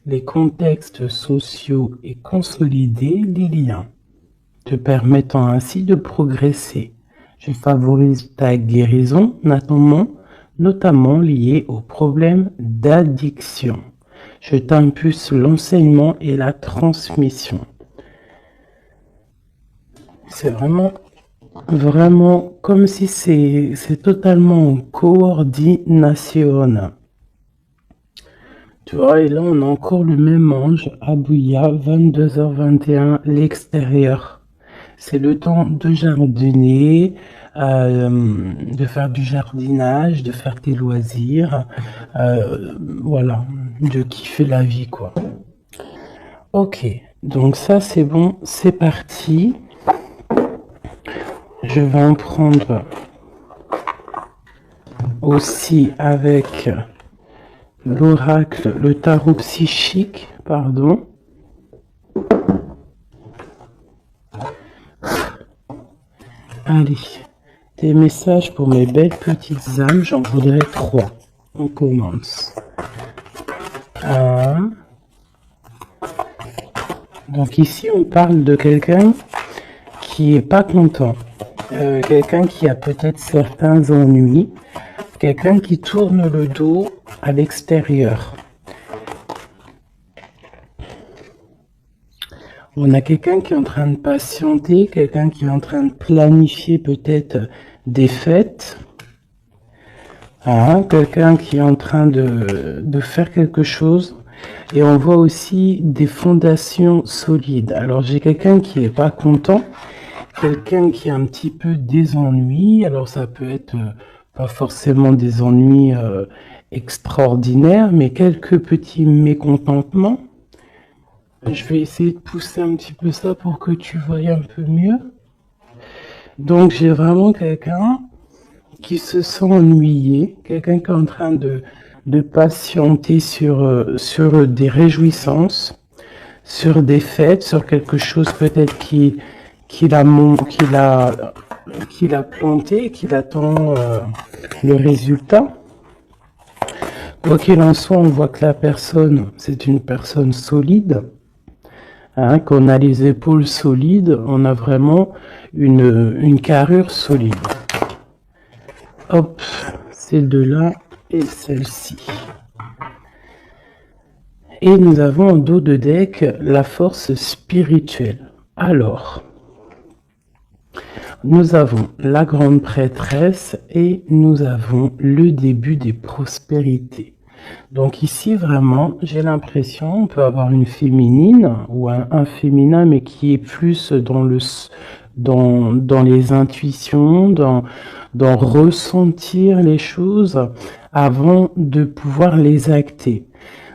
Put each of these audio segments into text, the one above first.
les contextes sociaux et consolider les liens, te permettant ainsi de progresser. Je favorise ta guérison, notamment liée aux problèmes d'addiction. Je t'impulse l'enseignement et la transmission. C'est vraiment comme si c'est totalement en coordination. Tu vois, et là on a encore le même ange, Abouya, 22h21, l'extérieur. C'est le temps de jardiner, de faire du jardinage, de faire tes loisirs, voilà, de kiffer la vie, quoi. Ok, donc ça c'est bon, c'est parti. Je vais en prendre aussi avec l'oracle, le tarot psychique, pardon. Allez, des messages pour mes belles petites âmes, j'en voudrais 3. On commence. 1. Donc ici, on parle de quelqu'un qui est pas content. Quelqu'un qui a peut-être certains ennuis. Quelqu'un qui tourne le dos à l'extérieur. On a quelqu'un qui est en train de patienter, quelqu'un qui est en train de planifier peut-être des fêtes. Quelqu'un qui est en train de faire quelque chose. Et on voit aussi des fondations solides. Alors j'ai quelqu'un qui est pas content, quelqu'un qui a un petit peu des ennuis. Alors ça peut être pas forcément des ennuis extraordinaires, mais quelques petits mécontentements. Je vais essayer de pousser un petit peu ça pour que tu voyes un peu mieux. Donc j'ai vraiment quelqu'un qui se sent ennuyé, quelqu'un qui est en train de patienter sur des réjouissances, sur des fêtes, sur quelque chose peut-être qu'il a planté, qu'il attend le résultat. Quoi qu'il en soit, on voit que la personne, c'est une personne solide. Qu'on a les épaules solides, on a vraiment une carrure solide. Hop, celle-là et celle-ci. Et nous avons en dos de deck la force spirituelle. Alors, nous avons la grande prêtresse et nous avons le début des prospérités. Donc ici, vraiment, j'ai l'impression, on peut avoir une féminine ou un féminin, mais qui est plus dans les intuitions, dans ressentir les choses avant de pouvoir les acter.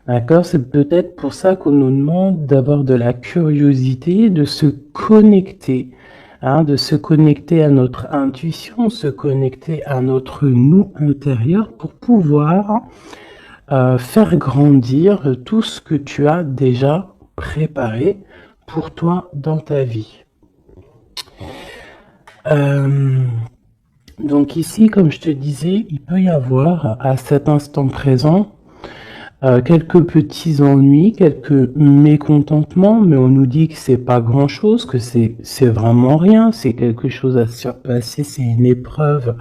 D'accord? C'est peut-être pour ça qu'on nous demande d'avoir de la curiosité, de se connecter, de se connecter à notre intuition, se connecter à notre nous intérieur pour pouvoir faire grandir tout ce que tu as déjà préparé pour toi dans ta vie. Donc ici, comme je te disais, il peut y avoir à cet instant présent quelques petits ennuis, quelques mécontentements, mais on nous dit que c'est pas grand-chose, que c'est vraiment rien, c'est quelque chose à surpasser, c'est une épreuve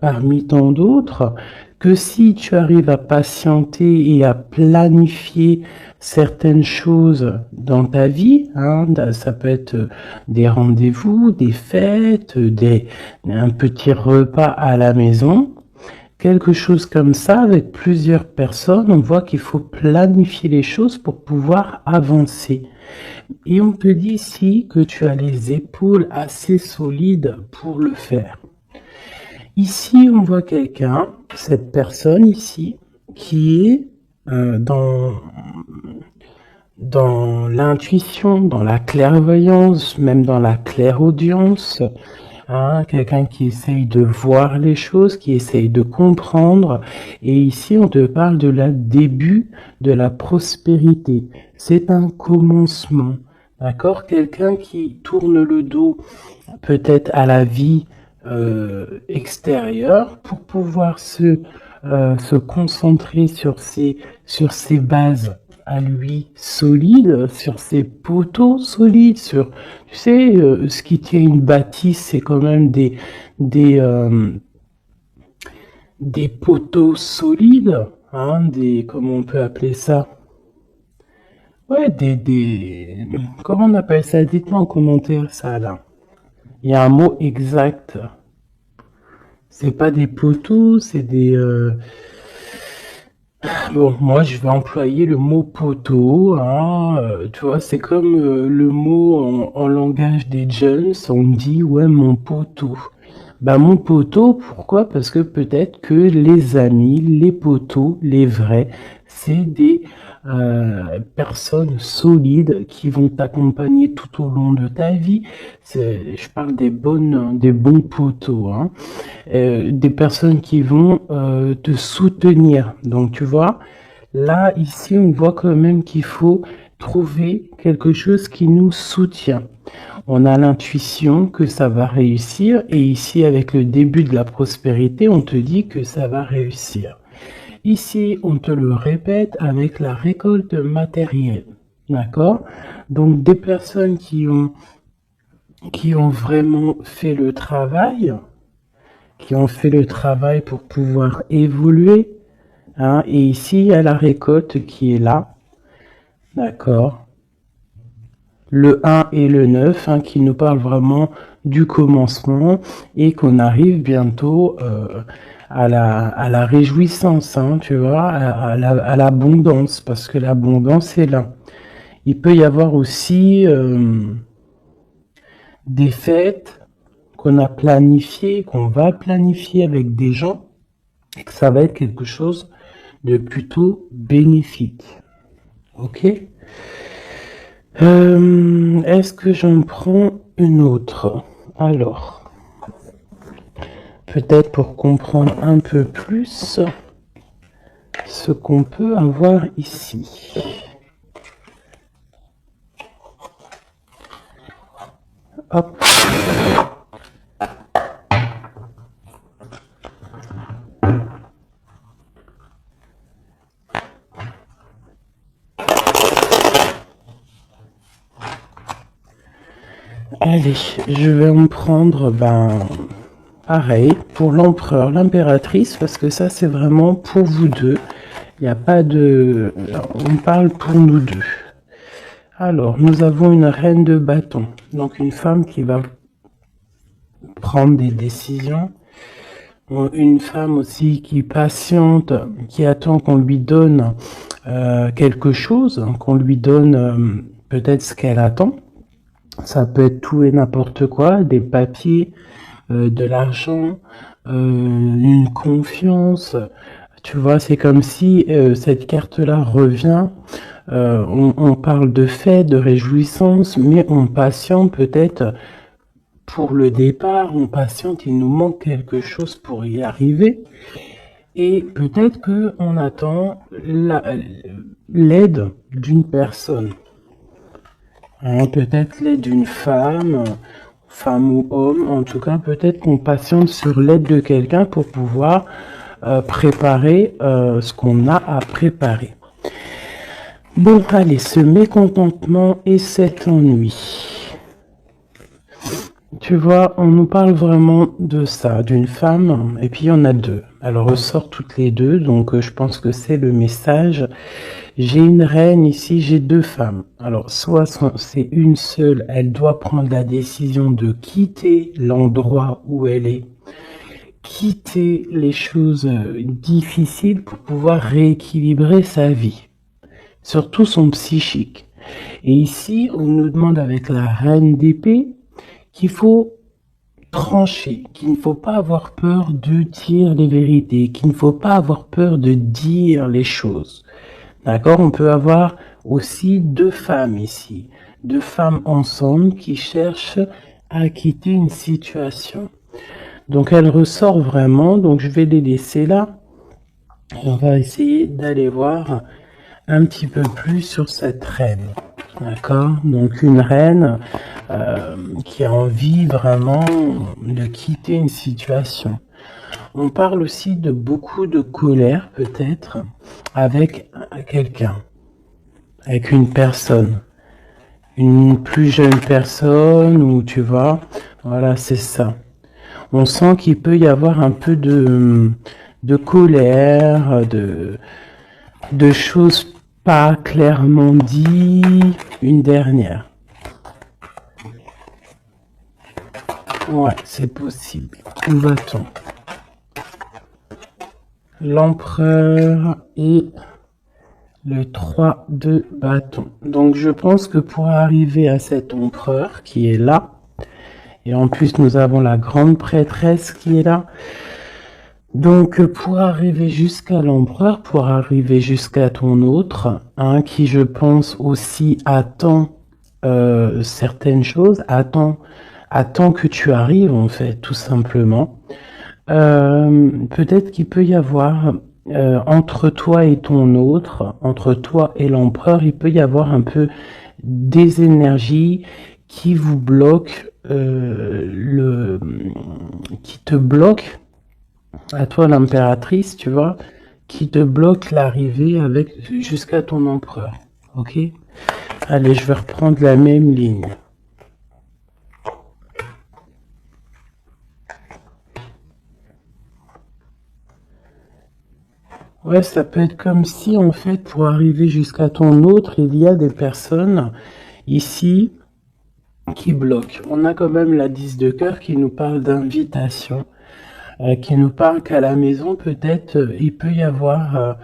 parmi tant d'autres, que si tu arrives à patienter et à planifier certaines choses dans ta vie, ça peut être des rendez-vous, des fêtes, un petit repas à la maison, quelque chose comme ça avec plusieurs personnes, on voit qu'il faut planifier les choses pour pouvoir avancer. Et on te dit ici que tu as les épaules assez solides pour le faire. Ici, on voit quelqu'un, cette personne ici, qui est dans l'intuition, dans la clairvoyance, même dans la clairaudience, quelqu'un qui essaye de voir les choses, qui essaye de comprendre. Et ici, on te parle de la début de la prospérité. C'est un commencement, d'accord? Quelqu'un qui tourne le dos peut-être à la vie extérieure pour pouvoir se concentrer sur ses bases à lui solide, sur ses poteaux solides, sur, tu sais, ce qui tient une bâtisse, c'est quand même des, euh, des poteaux solides, hein, comment on peut appeler ça? Ouais, comment on appelle ça? Dites-moi en commentaire ça, là. Il y a un mot exact. C'est pas des poteaux, c'est bon, moi, je vais employer le mot poteau, hein, tu vois, c'est comme le mot en langage des jeunes, on dit, ouais, mon poteau. Bah, mon poteau, pourquoi? Parce que peut-être que les amis, les poteaux, les vrais, c'est des personnes solides qui vont t'accompagner tout au long de ta vie. Je parle des bons poteaux, hein. Des personnes qui vont te soutenir. Donc tu vois, là, ici, on voit quand même qu'il faut trouver quelque chose qui nous soutient. On a l'intuition que ça va réussir et ici, avec le début de la prospérité, on te dit que ça va réussir. Ici, on te le répète avec la récolte matérielle. D'accord? Donc des personnes qui ont vraiment fait le travail, pour pouvoir évoluer, hein, et ici, il y a la récolte qui est là, d'accord. Le 1 et le 9, hein, qui nous parlent vraiment du commencement et qu'on arrive bientôt à la réjouissance, hein, tu vois, à l'abondance, parce que l'abondance est là. Il peut y avoir aussi des fêtes qu'on a planifiées, qu'on va planifier avec des gens, et que ça va être quelque chose de plutôt bénéfique. Ok? Est-ce que j'en prends une autre? Alors, peut-être pour comprendre un peu plus ce qu'on peut avoir ici. Hop. Allez, je vais en prendre, pareil, pour l'empereur, l'impératrice, parce que ça, c'est vraiment pour vous deux. Il n'y a pas de... On parle pour nous deux. Alors, nous avons une reine de bâton, donc une femme qui va prendre des décisions. Une femme aussi qui patiente, qui attend qu'on lui donne quelque chose, qu'on lui donne peut-être ce qu'elle attend. Ça peut être tout et n'importe quoi, des papiers, de l'argent, une confiance. Tu vois, c'est comme si cette carte-là revient. On parle de fête, de réjouissance, mais on patiente peut-être pour le départ, on patiente, il nous manque quelque chose pour y arriver. Et peut-être qu'on attend l'aide d'une personne. Hein, peut-être l'aide d'une femme ou homme. En tout cas, peut-être qu'on patiente sur l'aide de quelqu'un pour pouvoir préparer ce qu'on a à préparer. Bon, allez, ce mécontentement et cet ennui. Tu vois, on nous parle vraiment de ça, d'une femme, et puis il y en a deux. Elle ressort toutes les deux, donc je pense que c'est le message. J'ai une reine ici, j'ai deux femmes. Alors, soit c'est une seule, elle doit prendre la décision de quitter l'endroit où elle est, quitter les choses difficiles pour pouvoir rééquilibrer sa vie, surtout son psychique. Et ici, on nous demande avec la reine d'épée qu'il faut trancher, qu'il ne faut pas avoir peur de dire les vérités, qu'il ne faut pas avoir peur de dire les choses. D'accord? On peut avoir aussi deux femmes ici, deux femmes ensemble qui cherchent à quitter une situation. Donc elle ressort vraiment, donc je vais les laisser là. Et on va essayer d'aller voir un petit peu plus sur cette reine. D'accord? Donc une reine qui a envie vraiment de quitter une situation. On parle aussi de beaucoup de colère peut-être avec quelqu'un. avec une personne, une plus jeune personne, ou tu vois, voilà, c'est ça. On sent qu'il peut y avoir un peu de colère, de choses pas clairement dites. Une dernière. Ouais, c'est possible. Où va-t-on? L'empereur et le 3 de bâton. Donc je pense que pour arriver à cet empereur qui est là, et en plus nous avons la grande prêtresse qui est là, donc pour arriver jusqu'à l'empereur, pour arriver jusqu'à ton autre, hein, qui je pense aussi attend certaines choses, attend que tu arrives en fait, tout simplement. Peut-être qu'il peut y avoir entre toi et ton autre, entre toi et l'empereur, il peut y avoir un peu des énergies qui vous bloquent, qui te bloquent, à toi l'impératrice, tu vois, qui te bloque l'arrivée avec jusqu'à ton empereur. Ok? Allez, je vais reprendre la même ligne. Ouais, ça peut être comme si, en fait, pour arriver jusqu'à ton autre, il y a des personnes ici qui bloquent. On a quand même la 10 de cœur qui nous parle d'invitation, qui nous parle qu'à la maison, peut-être, il peut y avoir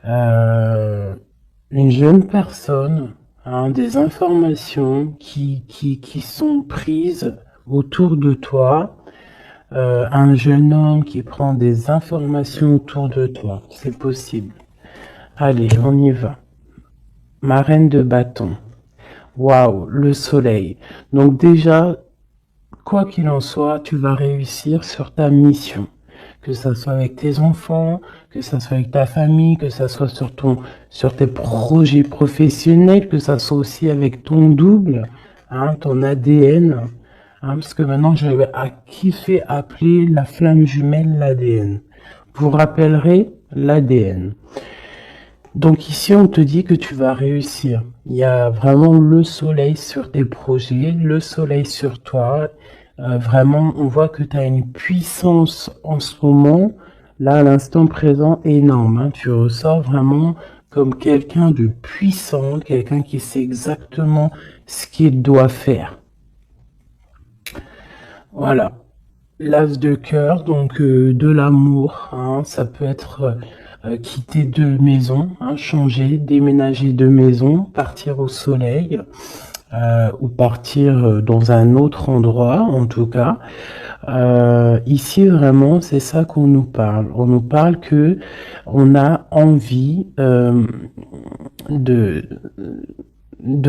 une jeune personne, hein, des informations qui sont prises autour de toi. Un jeune homme qui prend des informations autour de toi. C'est possible. Allez, on y va. Ma reine de bâton. Waouh, le soleil. Donc déjà, quoi qu'il en soit, tu vas réussir sur ta mission. Que ça soit avec tes enfants, que ça soit avec ta famille, que ça soit sur tes projets professionnels, que ça soit aussi avec ton double, hein, ton ADN. Hein, parce que maintenant, j'avais kiffé appeler la flamme jumelle l'ADN. Vous rappellerez l'ADN. Donc ici, on te dit que tu vas réussir. Il y a vraiment le soleil sur tes projets, le soleil sur toi. Vraiment, on voit que tu as une puissance en ce moment, là, à l'instant présent, énorme. Hein. Tu ressors vraiment comme quelqu'un de puissant, quelqu'un qui sait exactement ce qu'il doit faire. Voilà. L'as de cœur, donc de l'amour, hein, ça peut être quitter de maison, hein, changer, déménager de maison, partir au soleil, ou partir dans un autre endroit, en tout cas. Ici, vraiment, c'est ça qu'on nous parle. On nous parle que on a envie de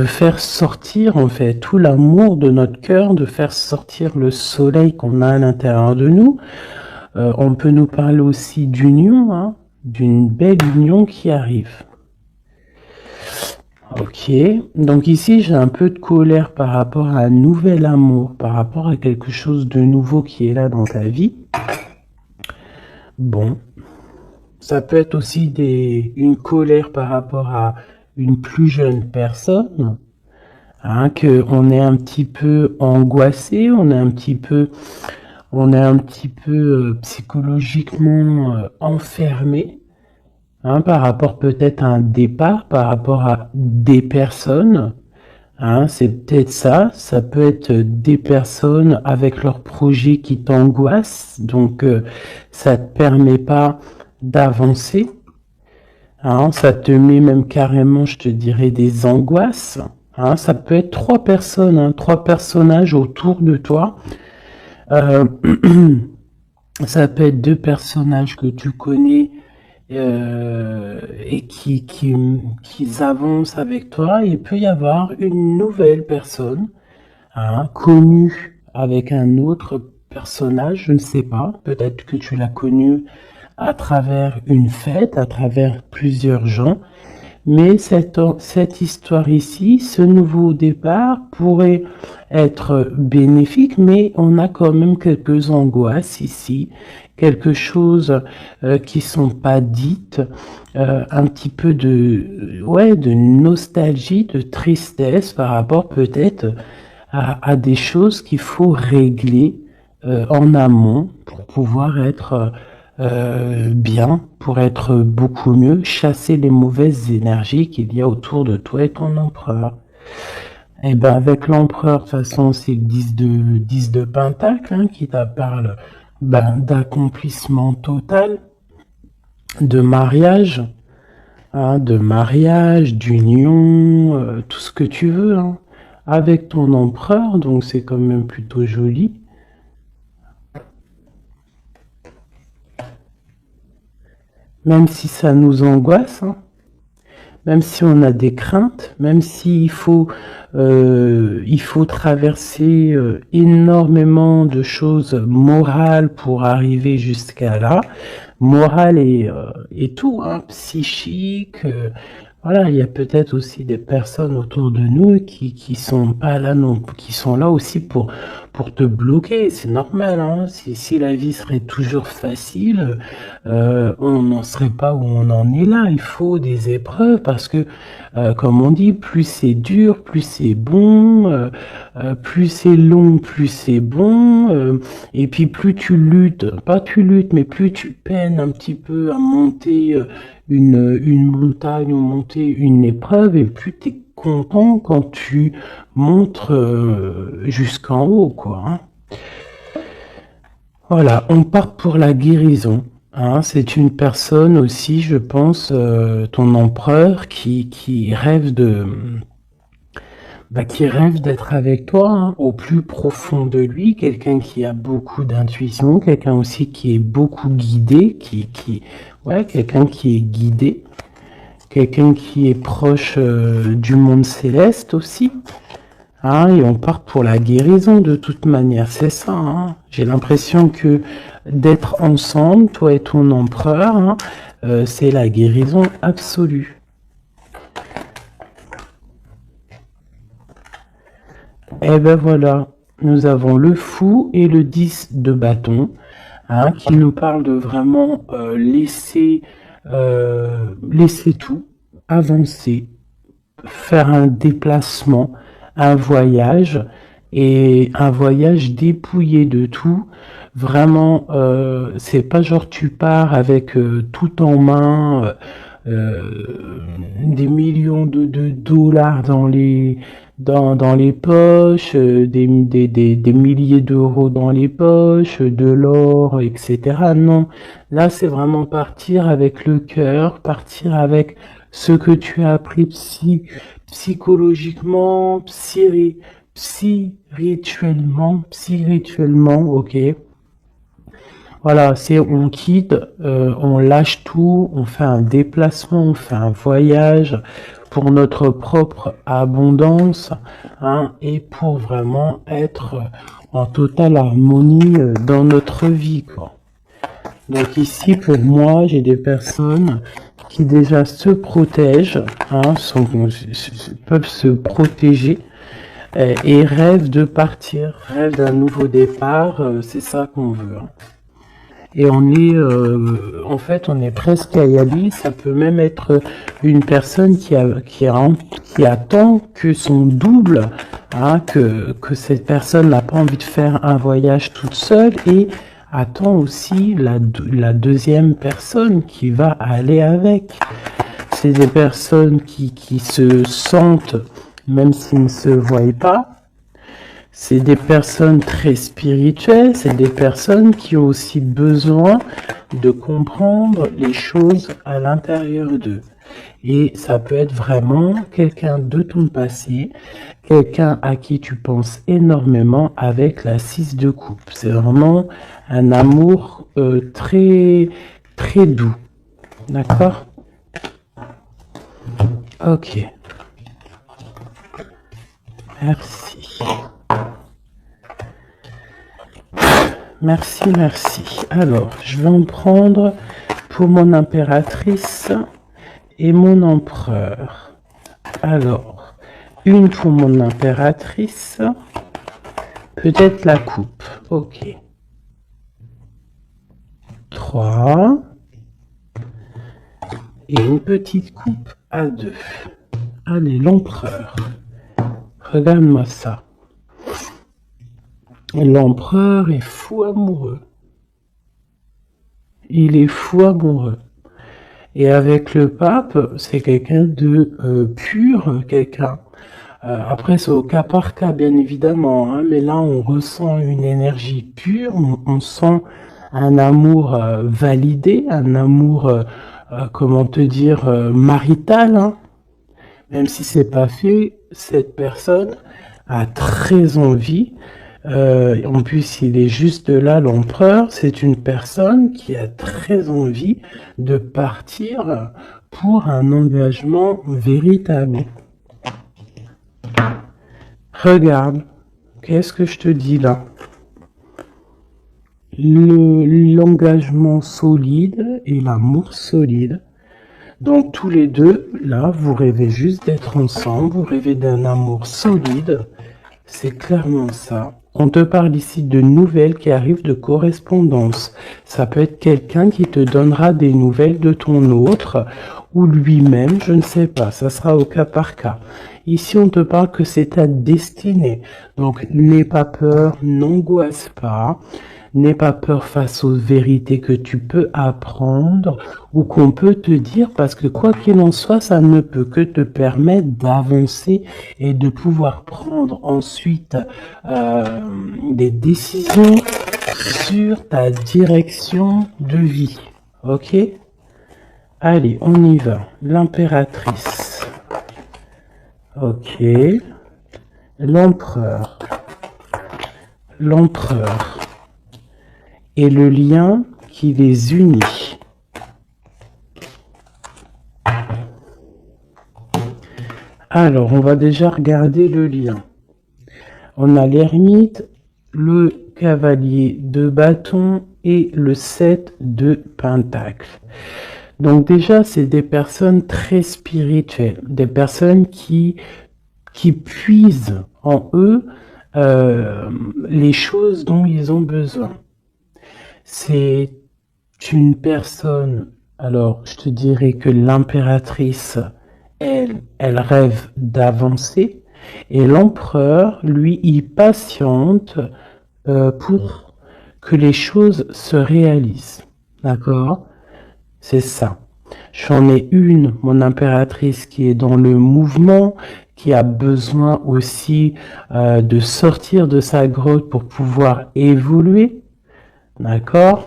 faire sortir en fait tout l'amour de notre cœur, de faire sortir le soleil qu'on a à l'intérieur de nous. On peut nous parler aussi d'union, hein, d'une belle union qui arrive. Ok, donc ici j'ai un peu de colère par rapport à un nouvel amour, par rapport à quelque chose de nouveau qui est là dans ta vie. Bon, ça peut être aussi une colère par rapport à une plus jeune personne, hein, que on est un petit peu angoissé, on est un petit peu psychologiquement enfermé, hein, par rapport peut-être à un départ, par rapport à des personnes, hein, c'est peut-être ça. Ça peut être des personnes avec leurs projets qui t'angoissent, donc ça te permet pas d'avancer. Hein, ça te met même carrément, je te dirais, des angoisses. Hein, ça peut être trois personnes, hein, trois personnages autour de toi. Ça peut être deux personnages que tu connais et qui avancent avec toi. Il peut y avoir une nouvelle personne, hein, connue avec un autre personnage, je ne sais pas. Peut-être que tu l'as connue à travers une fête, à travers plusieurs gens. Mais cette histoire ici, ce nouveau départ pourrait être bénéfique, mais on a quand même quelques angoisses ici quelque chose qui sont pas dites, un petit peu de nostalgie, de tristesse par rapport peut-être à des choses qu'il faut régler en amont pour pouvoir être bien, pour être beaucoup mieux, chasser les mauvaises énergies qu'il y a autour de toi et ton empereur. Et ben avec l'empereur, de toute façon, c'est le 10 de Pentacle hein, qui te parle d'accomplissement total, de mariage, d'union, tout ce que tu veux, hein, avec ton empereur, donc c'est quand même plutôt joli. Même si ça nous angoisse, hein, même si on a des craintes, même s'il il faut traverser énormément de choses morales pour arriver jusqu'à là, morale et tout, hein, psychique. Voilà, il y a peut-être aussi des personnes autour de nous qui sont pas là non, qui sont là aussi pour te bloquer. C'est normal, hein. Si la vie serait toujours facile, on n'en serait pas où on en est là. Il faut des épreuves parce que, comme on dit, plus c'est dur, plus c'est bon, plus c'est long, plus c'est bon. Et puis plus tu luttes, pas tu luttes, mais plus tu peines un petit peu à monter une montagne ou monter une épreuve, et plus tu es content quand tu montes jusqu'en haut, quoi. Hein. Voilà, on part pour la guérison. Hein, c'est une personne aussi, je pense, ton empereur, qui rêve qui rêve d'être avec toi, hein, au plus profond de lui, quelqu'un qui a beaucoup d'intuition, quelqu'un aussi qui est beaucoup guidé, quelqu'un qui est guidé, quelqu'un qui est proche du monde céleste aussi. Hein, et on part pour la guérison de toute manière, c'est ça. Hein. J'ai l'impression que d'être ensemble, toi et ton empereur, hein, c'est la guérison absolue. Et ben voilà, nous avons le fou et le 10 de bâton, hein, qui nous parlent de vraiment laisser tout, avancer, faire un déplacement, un voyage, et un voyage dépouillé de tout. Vraiment, c'est pas genre tu pars avec tout en main, des millions de dollars dans les poches, des milliers d'euros dans les poches, de l'or, etc. Non, là c'est vraiment partir avec le cœur, partir avec ce que tu as appris psychologiquement, spirituellement, ok. Voilà, c'est on quitte, on lâche tout, on fait un déplacement, on fait un voyage pour notre propre abondance, hein, et pour vraiment être en totale harmonie dans notre vie, quoi. Donc ici, pour moi, j'ai des personnes qui déjà se protègent, hein, peuvent se protéger et rêvent de partir, rêvent d'un nouveau départ, c'est ça qu'on veut. Hein. Et on est, en fait, on est presque à y aller. Ça peut même être une personne qui attend que son double, hein, que cette personne n'a pas envie de faire un voyage toute seule et attend aussi la deuxième personne qui va aller avec. C'est des personnes qui se sentent, même s'ils ne se voient pas. C'est des personnes très spirituelles, c'est des personnes qui ont aussi besoin de comprendre les choses à l'intérieur d'eux. Et ça peut être vraiment quelqu'un de ton passé, quelqu'un à qui tu penses énormément avec la 6 de coupe. C'est vraiment un amour très, très doux. D'accord ? Ok. Merci. Merci. Alors, je vais en prendre pour mon impératrice et mon empereur. Alors, une pour mon impératrice, peut-être la coupe. Ok. 3 et une petite coupe à 2. Allez, l'empereur. Regarde-moi ça. L'empereur est fou amoureux. Il est fou amoureux. Et avec le pape, c'est quelqu'un de pur, quelqu'un. Après, c'est au cas par cas, bien évidemment, hein, mais là, on ressent une énergie pure, on sent un amour validé, un amour, comment te dire, marital, hein. Même si c'est pas fait, cette personne a très envie. En plus, il est juste là, l'empereur. C'est une personne qui a très envie de partir pour un engagement véritable. Regarde, qu'est-ce que je te dis là? L'engagement solide et l'amour solide. Donc tous les deux, là, vous rêvez juste d'être ensemble, vous rêvez d'un amour solide. C'est clairement ça. On te parle ici de nouvelles qui arrivent de correspondance. Ça peut être quelqu'un qui te donnera des nouvelles de ton autre, ou lui-même, je ne sais pas, ça sera au cas par cas. Ici, on te parle que c'est ta destinée. Donc, n'aie pas peur, n'angoisse pas. N'aie pas peur face aux vérités que tu peux apprendre ou qu'on peut te dire, parce que quoi qu'il en soit, ça ne peut que te permettre d'avancer et de pouvoir prendre ensuite des décisions sur ta direction de vie. Ok? Allez, on y va. L'impératrice. Ok. L'empereur. L'empereur. Et le lien qui les unit. Alors, on va déjà regarder le lien. On a l'ermite, le cavalier de bâton et le 7 de pentacle. Donc déjà, c'est des personnes très spirituelles, des personnes qui puisent en eux les choses dont ils ont besoin. C'est une personne, alors je te dirais que l'impératrice, elle rêve d'avancer, et l'empereur, lui, il patiente pour que les choses se réalisent. D'accord? C'est ça. J'en ai une, mon impératrice, qui est dans le mouvement, qui a besoin aussi de sortir de sa grotte pour pouvoir évoluer. D'accord?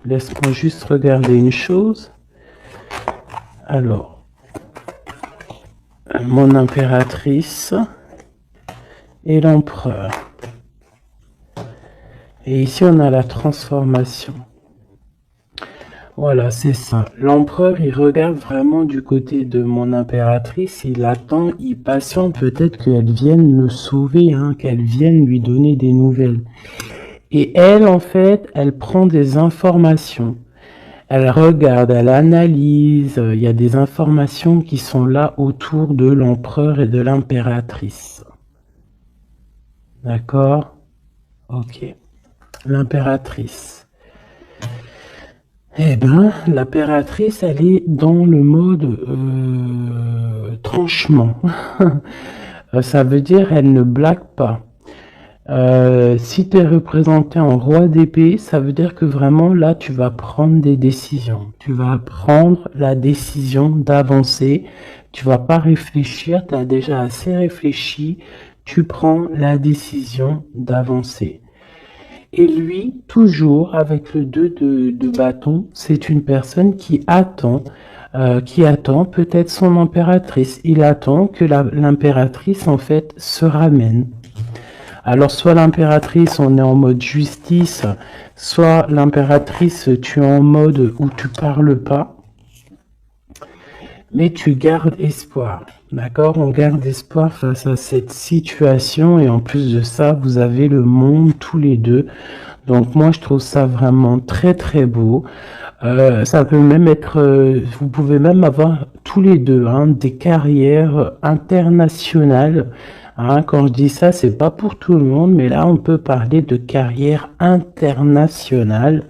Laisse-moi juste regarder une chose. Alors, mon impératrice et l'empereur. Et ici, on a la transformation. Voilà, c'est ça. L'empereur, il regarde vraiment du côté de mon impératrice. Il attend, il patiente peut-être qu'elle vienne le sauver, hein, qu'elle vienne lui donner des nouvelles. Et elle, en fait, elle prend des informations. Elle regarde, elle analyse. Il y a des informations qui sont là autour de l'empereur et de l'impératrice. D'accord? Ok. L'impératrice. Eh ben, l'impératrice, elle est dans le mode tranchement. Ça veut dire elle ne blague pas. Si tu es représenté en roi d'épée, ça veut dire que vraiment là, tu vas prendre des décisions. Tu vas prendre la décision d'avancer. Tu vas pas réfléchir, tu as déjà assez réfléchi. Tu prends la décision d'avancer. Et lui, toujours avec le 2 de bâton, c'est une personne qui attend peut-être son impératrice. Il attend que l'impératrice, en fait, se ramène. Alors, soit l'impératrice, on est en mode justice, soit l'impératrice, tu es en mode où tu parles pas, mais tu gardes espoir. D'accord? On garde espoir face à cette situation, et en plus de ça, vous avez le monde tous les deux. Donc moi, je trouve ça vraiment très très beau. Ça peut même être, vous pouvez même avoir tous les deux des carrières internationales. Hein, quand je dis ça, c'est pas pour tout le monde, mais là, on peut parler de carrière internationale.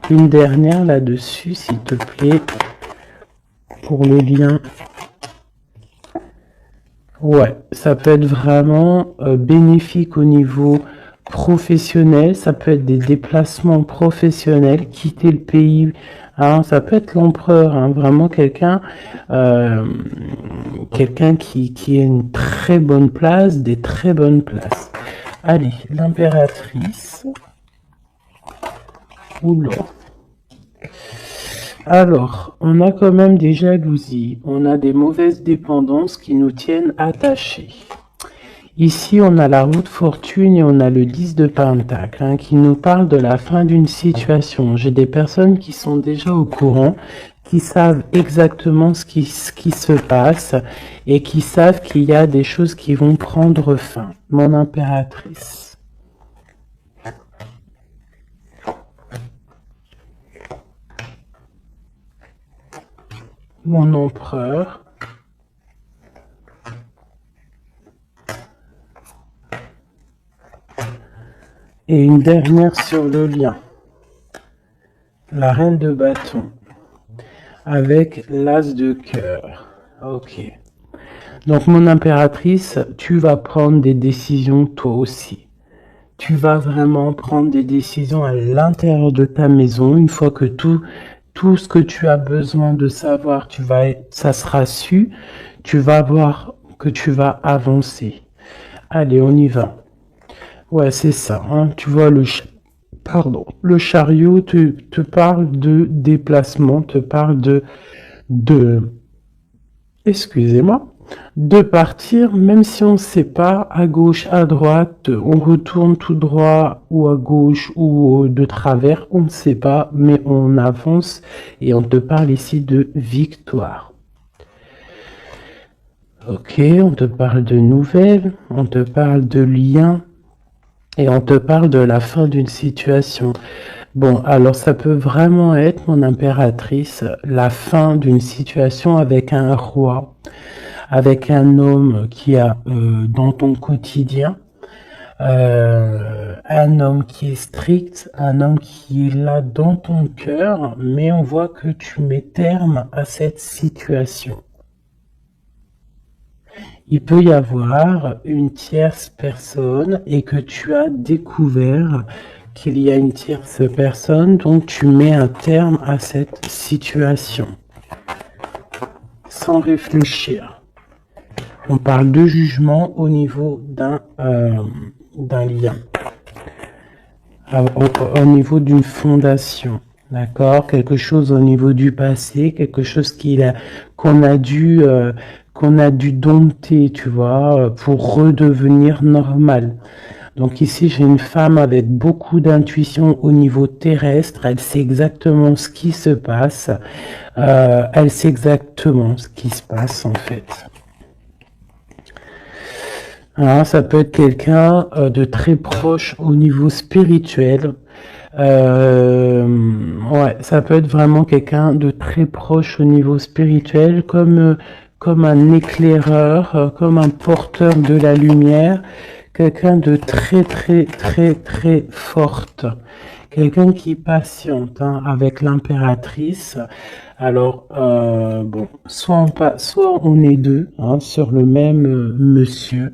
Une dernière là-dessus, s'il te plaît, pour le lien. Ouais, ça peut être vraiment bénéfique au niveau professionnel, ça peut être des déplacements professionnels, quitter le pays, hein, ça peut être l'empereur, hein, vraiment euh, quelqu'un qui a une très bonne place, des très bonnes places. Allez, l'impératrice. Oula. Alors, on a quand même des jalousies, on a des mauvaises dépendances qui nous tiennent attachés. Ici, on a la roue de fortune et on a le 10 de pentacle, hein, qui nous parle de la fin d'une situation. J'ai des personnes qui sont déjà au courant, qui savent exactement ce qui se passe et qui savent qu'il y a des choses qui vont prendre fin. Mon impératrice. Mon empereur. Et une dernière sur le lien. La reine de bâton. Avec l'as de cœur. Ok. Donc mon impératrice, tu vas prendre des décisions toi aussi. Tu vas vraiment prendre des décisions à l'intérieur de ta maison. Une fois que tout ce que tu as besoin de savoir, ça sera su. Tu vas voir que tu vas avancer. Allez, on y va. Ouais, c'est ça. Hein. Tu vois, le chariot te parle de déplacement, te parle excusez-moi, de partir, même si on ne sait pas, à gauche, à droite, on retourne tout droit ou à gauche ou de travers, on ne sait pas, mais on avance et on te parle ici de victoire. Ok, on te parle de nouvelles, on te parle de liens et on te parle de la fin d'une situation. Bon, alors ça peut vraiment être, mon impératrice, la fin d'une situation avec un roi, avec un homme qui a dans ton quotidien, un homme qui est strict, un homme qui est là dans ton cœur, mais on voit que tu mets terme à cette situation. Il peut y avoir une tierce personne et que tu as découvert qu'il y a une tierce personne, donc tu mets un terme à cette situation. Sans réfléchir. On parle de jugement au niveau d'un lien. Au niveau d'une fondation. D'accord? Quelque chose au niveau du passé, quelque chose qu'on a dû dompter, tu vois, pour redevenir normal. Donc ici, j'ai une femme avec beaucoup d'intuition au niveau terrestre. Elle sait exactement ce qui se passe. Elle sait exactement ce qui se passe, en fait. Alors, ça peut être quelqu'un de très proche au niveau spirituel. Ouais, ça peut être vraiment quelqu'un de très proche au niveau spirituel, comme un éclaireur, comme un porteur de la lumière, quelqu'un de très très très très forte, quelqu'un qui patiente, hein, avec l'impératrice. Alors bon, soit on est deux, hein, sur le même monsieur,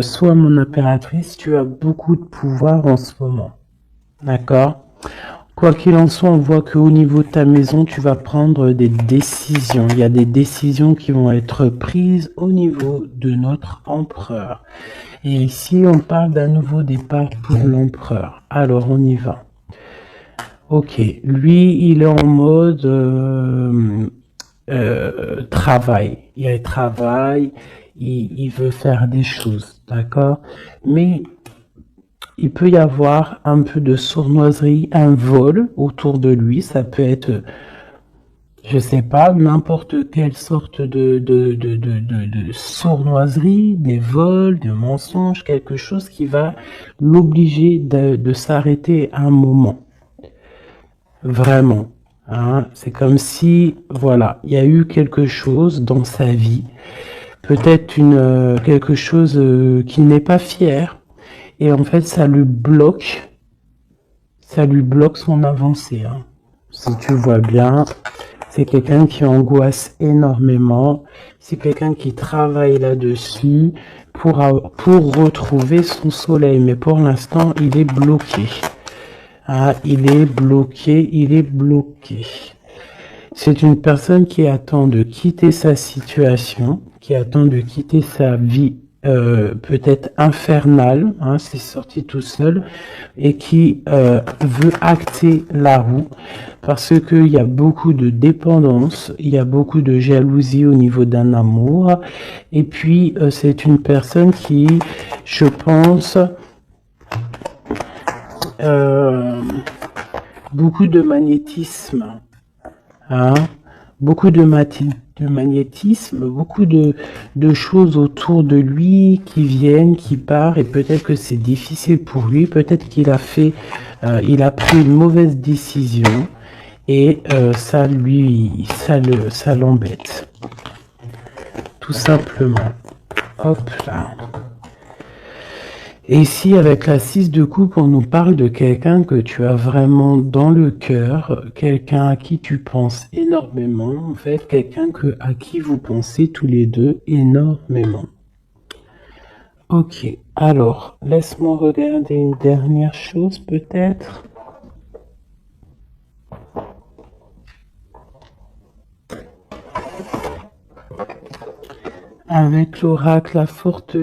soit mon impératrice, tu as beaucoup de pouvoir en ce moment. D'accord. Quoi qu'il en soit, on voit qu'au niveau de ta maison, tu vas prendre des décisions. Il y a des décisions qui vont être prises au niveau de notre empereur. Et ici, on parle d'un nouveau départ pour l'empereur. Alors, on y va. Ok, lui, il est en mode travail. Il travaille, il veut faire des choses, d'accord? Mais il peut y avoir un peu de sournoiserie, un vol autour de lui. Ça peut être, je sais pas, n'importe quelle sorte de sournoiserie, des vols, des mensonges, quelque chose qui va l'obliger de s'arrêter un moment. Vraiment. Hein, c'est comme si, voilà, il y a eu quelque chose dans sa vie. peut-être quelque chose qu'il n'est pas fier. Et en fait, ça lui bloque son avancée. Hein. Si tu vois bien, c'est quelqu'un qui angoisse énormément. C'est quelqu'un qui travaille là-dessus pour retrouver son soleil. Mais pour l'instant, il est bloqué. Ah, il est bloqué. C'est une personne qui attend de quitter sa situation, qui attend de quitter sa vie peut-être infernale, hein, c'est sorti tout seul, et qui veut acter la roue parce qu'il y a beaucoup de dépendance, il y a beaucoup de jalousie au niveau d'un amour, et puis c'est une personne qui, je pense, beaucoup de magnétisme, hein, beaucoup de magnétisme, beaucoup de choses autour de lui qui viennent, qui partent, et peut-être que c'est difficile pour lui, peut-être qu'il a pris une mauvaise décision, et ça l'embête, tout simplement. Hop là. Et ici, avec la 6 de coupe, on nous parle de quelqu'un que tu as vraiment dans le cœur, quelqu'un à qui tu penses énormément, en fait, quelqu'un à qui vous pensez tous les deux énormément. Ok, alors, laisse-moi regarder une dernière chose, peut-être. Avec l'oracle à forte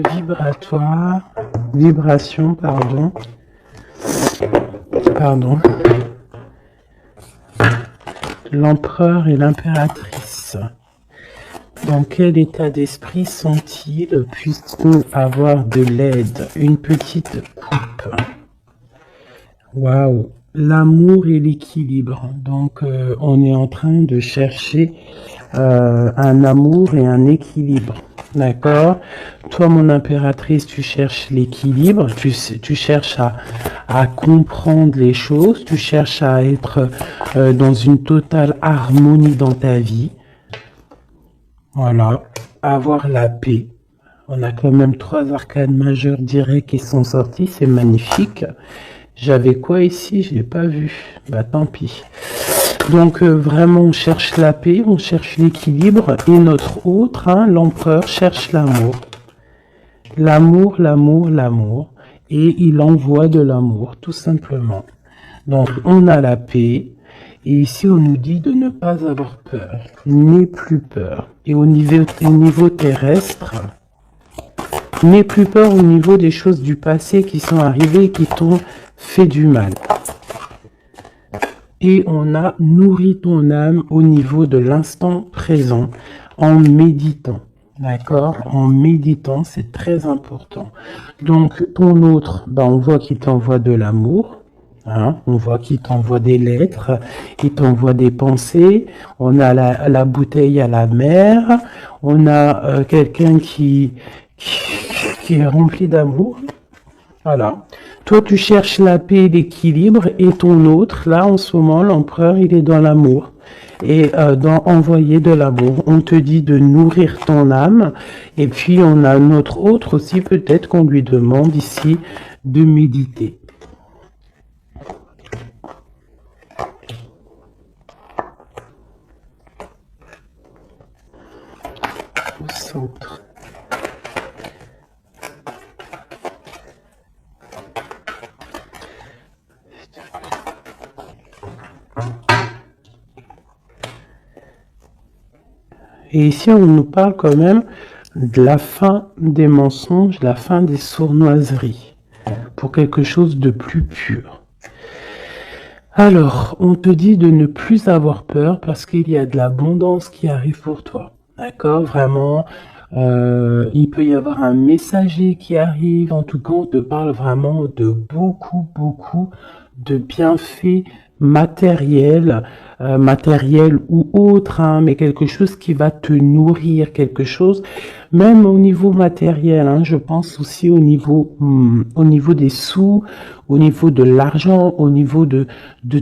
vibration, pardon. L'empereur et l'impératrice. Dans quel état d'esprit sont-ils? Puissent-nous avoir de l'aide? Une petite coupe. Waouh! L'amour et l'équilibre. Donc, on est en train de chercher un amour et un équilibre. D'accord? Toi, mon impératrice, tu cherches l'équilibre, tu cherches à comprendre les choses, tu cherches à être dans une totale harmonie dans ta vie. Voilà. Avoir la paix. On a quand même 3 arcanes majeures directs qui sont sortis, c'est magnifique. J'avais quoi ici? Je l'ai pas vu. Bah tant pis. Donc vraiment on cherche la paix, on cherche l'équilibre, et notre autre, hein, l'empereur, cherche l'amour. L'amour, et il envoie de l'amour, tout simplement. Donc on a la paix, et ici on nous dit de ne pas avoir peur, n'aie plus peur. Et au niveau terrestre, n'aie plus peur au niveau des choses du passé qui sont arrivées et qui t'ont fait du mal. Et on a nourri ton âme au niveau de l'instant présent en méditant. D'accord? En méditant, c'est très important. Donc, ton autre, on voit qu'il t'envoie de l'amour. Hein, on voit qu'il t'envoie des lettres, il t'envoie des pensées. On a la bouteille à la mer. On a quelqu'un qui est rempli d'amour. Voilà. Toi, tu cherches la paix et l'équilibre, et ton autre, là, en ce moment, l'empereur, il est dans l'amour. Et dans envoyer de l'amour, on te dit de nourrir ton âme. Et puis, on a notre autre aussi, peut-être qu'on lui demande ici de méditer. Au centre. Et ici, on nous parle quand même de la fin des mensonges, la fin des sournoiseries, pour quelque chose de plus pur. Alors, on te dit de ne plus avoir peur parce qu'il y a de l'abondance qui arrive pour toi. D'accord? Vraiment, il peut y avoir un messager qui arrive. En tout cas, on te parle vraiment de beaucoup de bienfaits matériels, ou autres, hein, mais quelque chose qui va te nourrir, quelque chose, même au niveau matériel, hein, je pense aussi au niveau des sous, au niveau de l'argent, au niveau de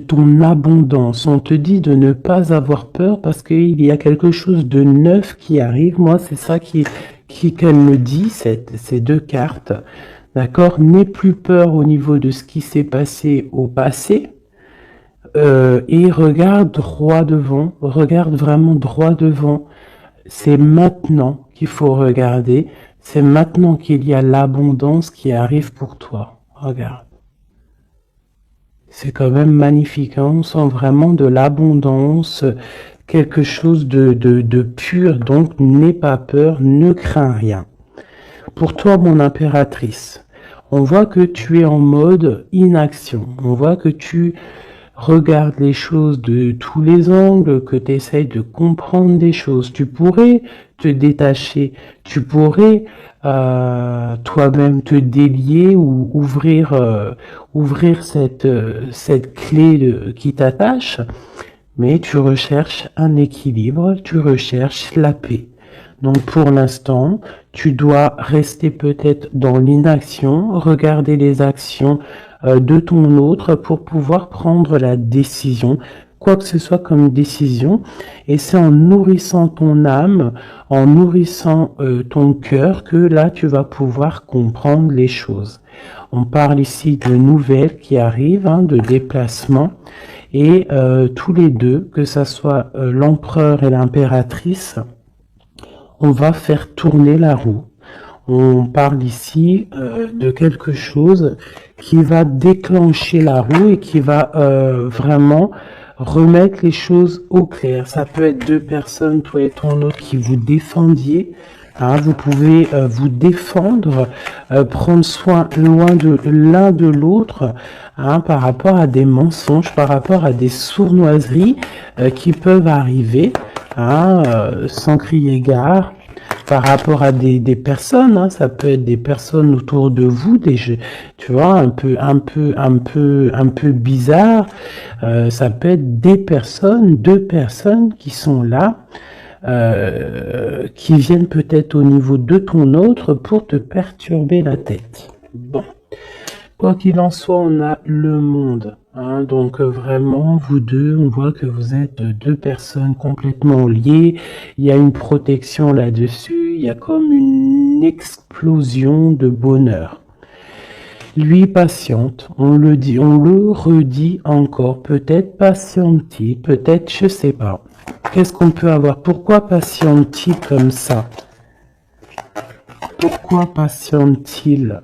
ton abondance. On te dit de ne pas avoir peur parce qu'il y a quelque chose de neuf qui arrive. Moi, c'est ça qui qu'elle me dit, ces deux cartes, d'accord, n'aie plus peur au niveau de ce qui s'est passé au passé, et regarde droit devant, regarde vraiment droit devant. C'est maintenant qu'il faut regarder, c'est maintenant qu'il y a l'abondance qui arrive pour toi. Regarde. C'est quand même magnifique, hein, on sent vraiment de l'abondance, quelque chose de pur, donc n'aie pas peur, ne crains rien. Pour toi, mon impératrice, on voit que tu es en mode inaction, on voit que tu regardes les choses de tous les angles, que tu essayes de comprendre des choses. Tu pourrais te détacher, tu pourrais toi-même te délier ou ouvrir cette clé qui t'attache, mais tu recherches un équilibre, tu recherches la paix. Donc pour l'instant, tu dois rester peut-être dans l'inaction, regarder les actions de ton autre pour pouvoir prendre la décision, quoi que ce soit comme décision. Et c'est en nourrissant ton âme, en nourrissant ton cœur que là tu vas pouvoir comprendre les choses. On parle ici de nouvelles qui arrivent, hein, de déplacements. Et tous les deux, que ça soit l'empereur et l'impératrice, on va faire tourner la roue. On parle ici de quelque chose qui va déclencher la roue et qui va vraiment remettre les choses au clair. Ça peut être deux personnes, toi et ton autre, qui vous défendiez. Hein, vous pouvez vous défendre, prendre soin loin de l'un de l'autre, hein, par rapport à des mensonges, par rapport à des sournoiseries qui peuvent arriver, hein, sans crier gare, par rapport à des personnes, hein, ça peut être des personnes autour de vous, tu vois, un peu bizarre. Ça peut être des personnes, deux personnes qui sont là, qui viennent peut-être au niveau de ton autre pour te perturber la tête. Bon, quoi qu'il en soit, on a le monde. Hein, donc vraiment, vous deux, on voit que vous êtes deux personnes complètement liées. Il y a une protection là-dessus. Il y a comme une explosion de bonheur. Lui patiente, on le dit, on le redit encore. Peut-être patiente-t-il, peut-être, je sais pas. Qu'est-ce qu'on peut avoir? Pourquoi patiente-t-il comme ça? Pourquoi patiente-t-il?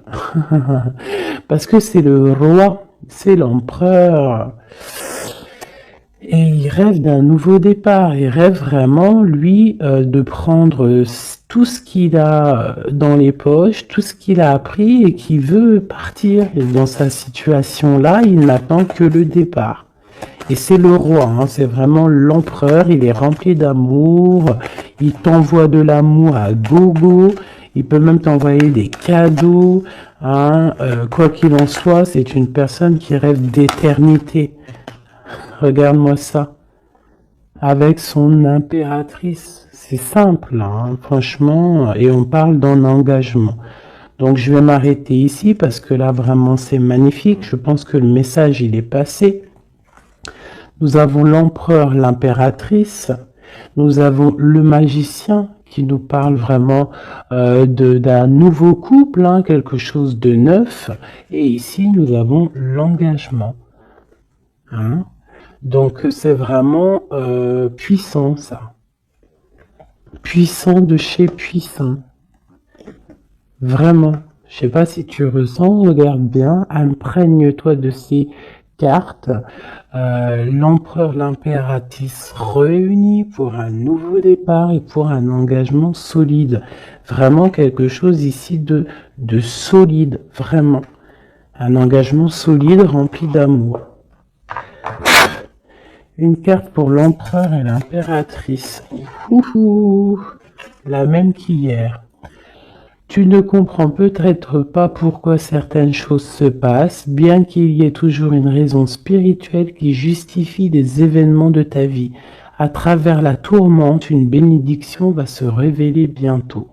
Parce que c'est le roi, c'est l'empereur. Et il rêve d'un nouveau départ. Il rêve vraiment, lui, de prendre tout ce qu'il a dans les poches, tout ce qu'il a appris et qui veut partir. Et dans sa situation-là, il n'attend que le départ. Et c'est le roi, hein, c'est vraiment l'empereur, il est rempli d'amour, il t'envoie de l'amour à gogo, il peut même t'envoyer des cadeaux, hein, quoi qu'il en soit, c'est une personne qui rêve d'éternité. Regarde-moi ça, avec son impératrice, c'est simple, hein, franchement, et on parle d'un engagement. Donc je vais m'arrêter ici parce que là vraiment c'est magnifique, je pense que le message il est passé. Nous avons l'empereur, l'impératrice, nous avons le magicien qui nous parle vraiment d'un nouveau couple, hein, quelque chose de neuf. Et ici, nous avons l'engagement. Hein. Donc, c'est vraiment puissant, ça. Puissant de chez puissant. Vraiment. Je sais pas si tu ressens, regarde bien, imprègne-toi de ces cartes. L'empereur, l'impératrice réunis pour un nouveau départ et pour un engagement solide. Vraiment quelque chose ici de solide, vraiment. Un engagement solide rempli d'amour. Une carte pour l'empereur et l'impératrice. La même qu'hier. Tu ne comprends peut-être pas pourquoi certaines choses se passent, bien qu'il y ait toujours une raison spirituelle qui justifie les événements de ta vie. À travers la tourmente, une bénédiction va se révéler bientôt.